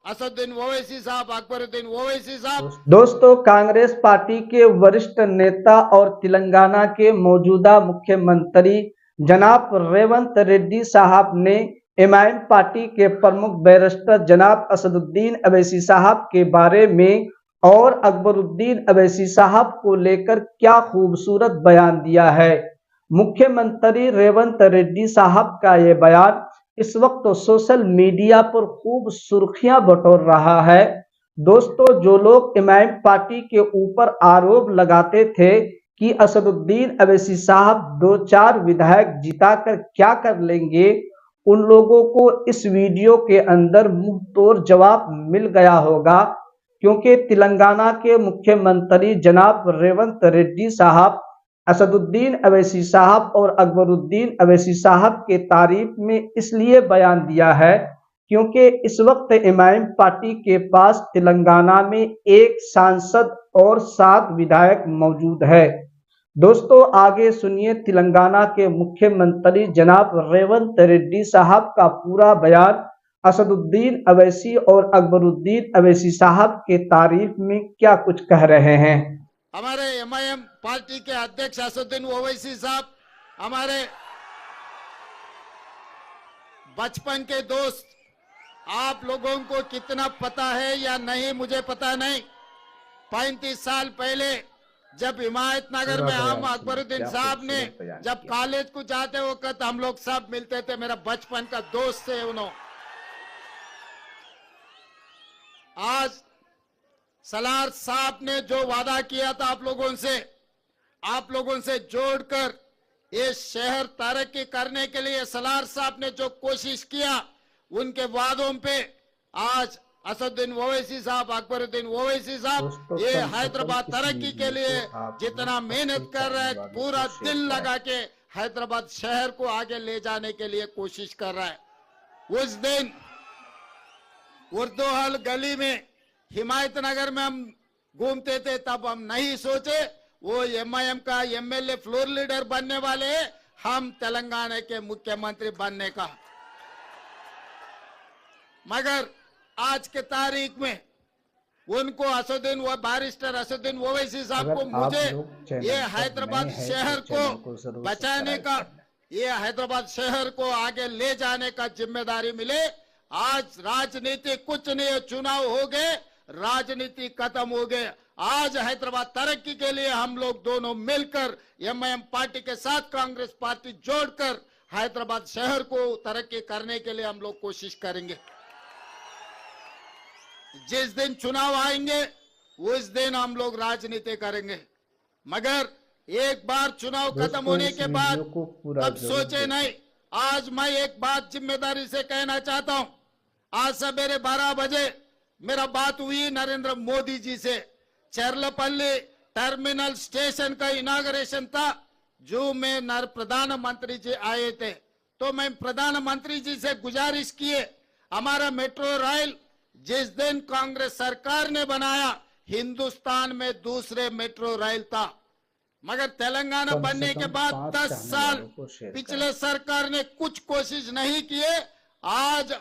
असदुद्दीन ओवैसी साहब, अकबरुद्दीन ओवैसी साहब। दोस्तों, कांग्रेस पार्टी के वरिष्ठ नेता और तेलंगाना के मौजूदा मुख्यमंत्री जनाब रेवंत रेड्डी साहब ने एमआईएम पार्टी के प्रमुख बैरिस्टर जनाब असदुद्दीन अवैसी साहब के बारे में और अकबरुद्दीन अवैसी साहब को लेकर क्या खूबसूरत बयान दिया है। मुख्यमंत्री रेवंत रेड्डी साहब का ये बयान इस वक्त तो सोशल मीडिया पर खूब सुर्खियां बटोर रहा है। दोस्तों, जो लोग एमआईएम पार्टी के ऊपर आरोप लगाते थे कि असदुद्दीन अवैसी साहब 2-4 विधायक जिताकर क्या कर लेंगे, उन लोगों को इस वीडियो के अंदर मुंह तोड़ जवाब मिल गया होगा, क्योंकि तेलंगाना के मुख्यमंत्री जनाब रेवंत रेड्डी साहब असदुद्दीन अवैसी साहब और अकबरुद्दीन अवैसी साहब के तारीफ में इसलिए बयान दिया है क्योंकि इस वक्त एमआईएम पार्टी के पास तेलंगाना में एक सांसद और 7 विधायक मौजूद है। दोस्तों, आगे सुनिए तेलंगाना के मुख्यमंत्री जनाब रेवंत रेड्डी साहब का पूरा बयान असदुद्दीन अवैसी और अकबरुद्दीन अवैसी साहब के तारीफ में क्या कुछ कह रहे हैं। हमारे एमआईएम पार्टी के अध्यक्ष असदुद्दीन ओवैसी साहब, हमारे बचपन के दोस्त, आप लोगों को कितना पता है या नहीं मुझे पता नहीं। 35 साल पहले जब हिमायत नगर में हम अकबरुद्दीन साहब ने जब कॉलेज को जाते वक्त हम लोग सब मिलते थे, मेरा बचपन का दोस्त थे उन्होंने। आज सलार साहब ने जो वादा किया था आप लोगों से जोड़कर ये शहर तरक्की करने के लिए सलार साहब ने जो कोशिश किया, उनके वादों पे आज असदुद्दीन ओवैसी साहब, अकबरुद्दीन ओवैसी साहब ये हैदराबाद तरक्की के लिए जितना मेहनत कर रहे हैं, पूरा दिल लगा के हैदराबाद शहर को आगे ले जाने के लिए कोशिश कर रहा है। उस दिन उर्दू हल गली में हिमायत नगर में हम घूमते थे, तब हम नहीं सोचे वो एमआईएम का एमएलए फ्लोर लीडर बनने वाले हैं, हम तेलंगाना के मुख्यमंत्री बनने का। मगर आज के तारीख में उनको बैरिस्टर असदुद्दीन ओवैसी साहब को मुझे ये हैदराबाद शहर को बचाने का, ये हैदराबाद शहर को आगे ले जाने का जिम्मेदारी मिले। आज राजनीति कुछ नहीं, चुनाव हो गए, राजनीति खत्म हो गए। आज हैदराबाद तरक्की के लिए हम लोग दोनों मिलकर एमआईएम पार्टी के साथ कांग्रेस पार्टी जोड़कर हैदराबाद शहर को तरक्की करने के लिए हम लोग कोशिश करेंगे। जिस दिन चुनाव आएंगे उस दिन हम लोग राजनीति करेंगे, मगर एक बार चुनाव खत्म होने के बाद तब सोचे नहीं। आज मैं एक बात जिम्मेदारी से कहना चाहता हूं। आज सवेरे 12 बजे मेरा बात हुई नरेंद्र मोदी जी से। चरलपल्ली टर्मिनल स्टेशन का इनाग्रेशन था, जो में प्रधानमंत्री जी आए थे, तो मैं प्रधानमंत्री जी से गुजारिश किए, हमारा मेट्रो रेल जिस दिन कांग्रेस सरकार ने बनाया, हिंदुस्तान में दूसरे मेट्रो रेल था, मगर तेलंगाना बनने के बाद 10 साल पिछले सरकार ने कुछ कोशिश नहीं किए। आज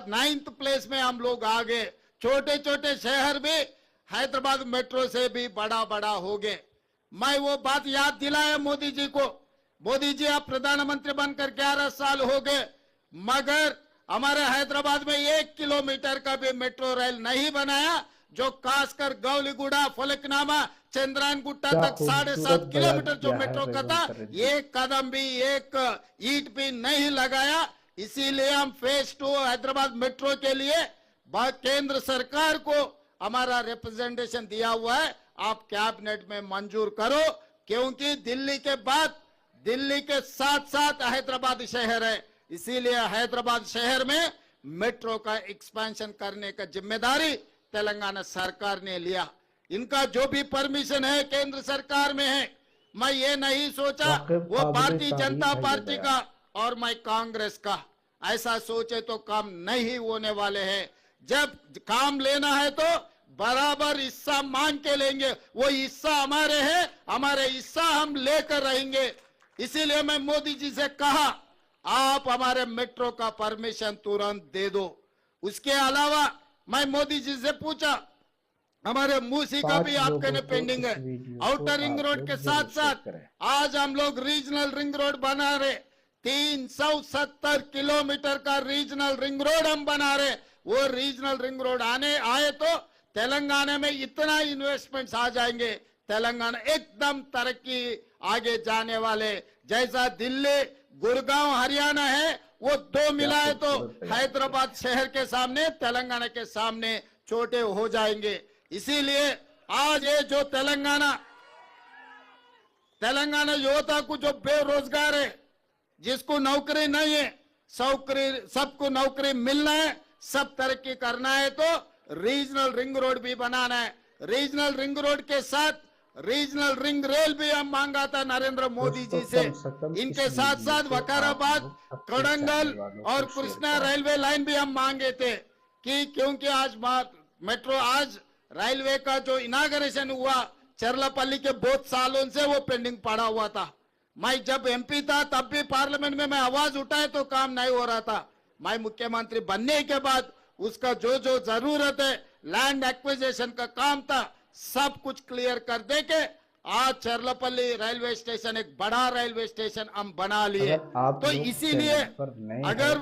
9th प्लेस में हम लोग आ गए। छोटे छोटे शहर भी हैदराबाद मेट्रो से भी बड़ा बड़ा हो गए। मैं वो बात याद दिलाया मोदी जी को। मोदी जी, आप प्रधानमंत्री बनकर 11 साल हो गए, मगर हमारे हैदराबाद में 1 किलोमीटर का भी मेट्रो रेल नहीं बनाया, जो खासकर गौलीगुड़ा, फलकनामा, चंद्रायन गुट्टा तक 7.5 किलोमीटर जो मेट्रो का था, एक कदम भी, एक ईंट भी नहीं लगाया। इसीलिए हम फेज 2 हैदराबाद मेट्रो के लिए केंद्र सरकार को हमारा रिप्रेजेंटेशन दिया हुआ है, आप कैबिनेट में मंजूर करो, क्योंकि दिल्ली के बाद दिल्ली के साथ साथ हैदराबाद शहर है। इसीलिए हैदराबाद शहर में मेट्रो का एक्सपेंशन करने का जिम्मेदारी तेलंगाना सरकार ने लिया। इनका जो भी परमिशन है केंद्र सरकार में है। मैं ये नहीं सोचा वो भारतीय जनता पार्टी का और मैं कांग्रेस का, ऐसा सोचे तो काम नहीं होने वाले हैं। जब काम लेना है तो बराबर हिस्सा मांग के लेंगे, वो हिस्सा हमारे हैं, हमारे हिस्सा हम लेकर रहेंगे। इसीलिए मैं मोदी जी से कहा, आप हमारे मेट्रो का परमिशन तुरंत दे दो। उसके अलावा मैं मोदी जी से पूछा, हमारे मूसी का भी आपके ने पेंडिंग है। आउटर रिंग रोड के साथ साथ आज हम लोग रीजनल रिंग रोड बना रहे, 370 किलोमीटर का रीजनल रिंग रोड हम बना रहे। वो रीजनल रिंग रोड आए तो तेलंगाना में इतना इन्वेस्टमेंट्स आ जाएंगे, तेलंगाना एकदम तरक्की आगे जाने वाले। जैसा दिल्ली, गुड़गांव, हरियाणा है, वो दो मिलाए तो हैदराबाद शहर के सामने, तेलंगाना के सामने छोटे हो जाएंगे। इसीलिए आज ये जो तेलंगाना युवता को जो बेरोजगार है, जिसको नौकरी नहीं है, सबको नौकरी मिलना है, सब तरक्की करना है तो रीजनल रिंग रोड भी बनाना है। रीजनल रिंग रोड के साथ रीजनल रिंग रेल भी हम मांगा था नरेंद्र मोदी जी से। इनके साथ साथ वकाराबाद, कोडंगल और कृष्णा रेलवे लाइन भी हम मांगे थे कि क्योंकि आज मेट्रो, आज रेलवे का जो इनाग्रेशन हुआ चरलापल्ली के बहुत सालों से वो पेंडिंग पड़ा हुआ था। मैं जब एमपी था तब भी पार्लियामेंट में मैं आवाज उठाए तो काम नहीं हो रहा था। मैं मुख्यमंत्री बनने के बाद उसका जो जो जरूरत है, लैंड एक्विजिशन का काम था, सब कुछ क्लियर कर दे के आज चरलापल्ली रेलवे स्टेशन एक बड़ा रेलवे स्टेशन हम बना लिए। तो इसीलिए अगर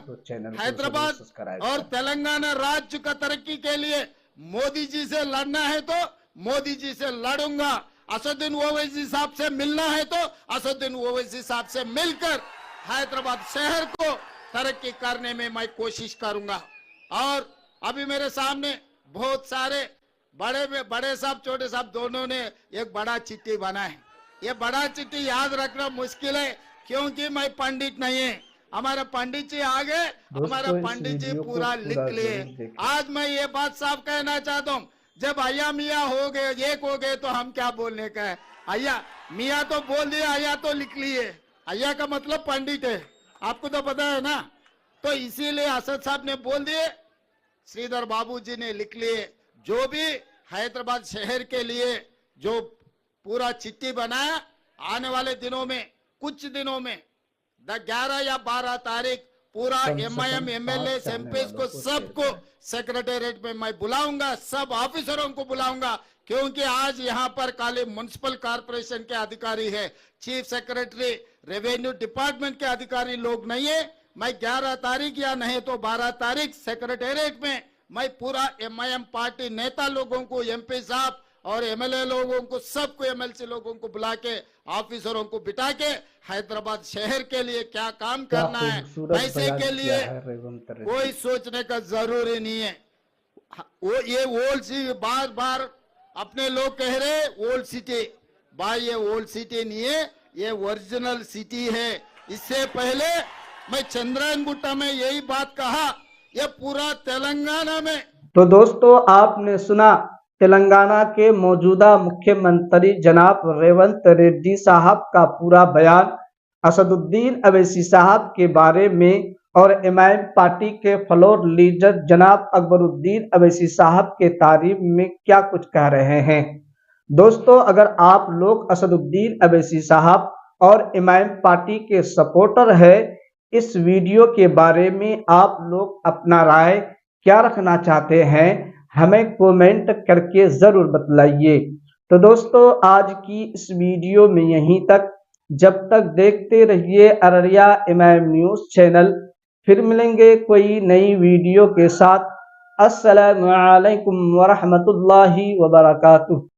हैदराबाद और तेलंगाना राज्य का तरक्की के लिए मोदी जी से लड़ना है तो मोदी जी से लड़ूंगा। असदुद्दीन ओवैसी साहब से मिलना है तो असदुद्दीन ओवैसी साहब से मिलकर हैदराबाद शहर को तरक्की करने में मैं कोशिश करूंगा। और अभी मेरे सामने बहुत सारे बड़े साहब, छोटे साहब दोनों ने एक बड़ा चिट्ठी बना है। ये बड़ा चिट्ठी याद रखना मुश्किल है क्योंकि मैं पंडित नहीं है। हमारे पंडित जी आ गए, हमारा पंडित जी पूरा लिख लिए। आज मैं ये बात साफ कहना चाहता हूँ, जब अय्या मियाँ हो गए, एक हो गए, तो हम क्या बोलने का है। अय्या मियाँ तो बोल दिया, अय्या तो लिख लिए। अय्या का मतलब पंडित है, आपको तो पता है ना। तो इसीलिए असद साहब ने बोल दिए, श्रीधर बाबू जी ने लिख लिए। जो भी हैदराबाद शहर के लिए जो पूरा चिट्ठी बनाया, आने वाले दिनों में, कुछ दिनों में 11 या 12 तारीख पूरा एमआईएम एमएलए एमपी को सबको सेक्रेटेरिएट में मैं बुलाऊंगा, सब ऑफिसरों को बुलाऊंगा। क्योंकि आज यहाँ पर खाली म्युनिसिपल कॉर्पोरेशन के अधिकारी है, चीफ सेक्रेटरी, रेवेन्यू डिपार्टमेंट के अधिकारी लोग नहीं है। मैं 11 तारीख या नहीं तो 12 तारीख सेक्रेटेरिएट में मैं पूरा एमआईएम पार्टी नेता लोगों को, एमपी साहब और एमएलए लोगों को, सबको, एमएलसी लोगों को बुला के, ऑफिसरों को बिठा के हैदराबाद शहर के लिए क्या काम करना है, पैसे के लिए कोई सोचने का जरूरी नहीं है। वो ये ओल्ड सिटी, बार बार अपने लोग कह रहे ओल्ड सिटी, भाई ये ओल्ड सिटी नहीं है, ये ओरिजिनल सिटी है। इससे पहले मैं चंद्रायन गुट्टा में यही बात कहा, ये पूरा तेलंगाना में। तो दोस्तों आपने सुना तेलंगाना के मौजूदा मुख्यमंत्री जनाब रेवंत रेड्डी साहब का पूरा बयान असदुद्दीन अवैसी साहब के बारे में और एमआईएम पार्टी के फ्लोर लीडर जनाब अकबरुद्दीन अवैसी साहब के तारीफ में क्या कुछ कह रहे हैं। दोस्तों अगर आप लोग असदुद्दीन अवैसी साहब और एमआईएम पार्टी के सपोर्टर है, इस वीडियो के बारे में आप लोग अपना राय क्या रखना चाहते हैं हमें कमेंट करके जरूर बतलाइए। तो दोस्तों आज की इस वीडियो में यहीं तक। जब तक देखते रहिए अररिया एमआईएम न्यूज चैनल। फिर मिलेंगे कोई नई वीडियो के साथ। अस्सलामु अलैकुम वरहमतुल्लाहि वबरकातुहू।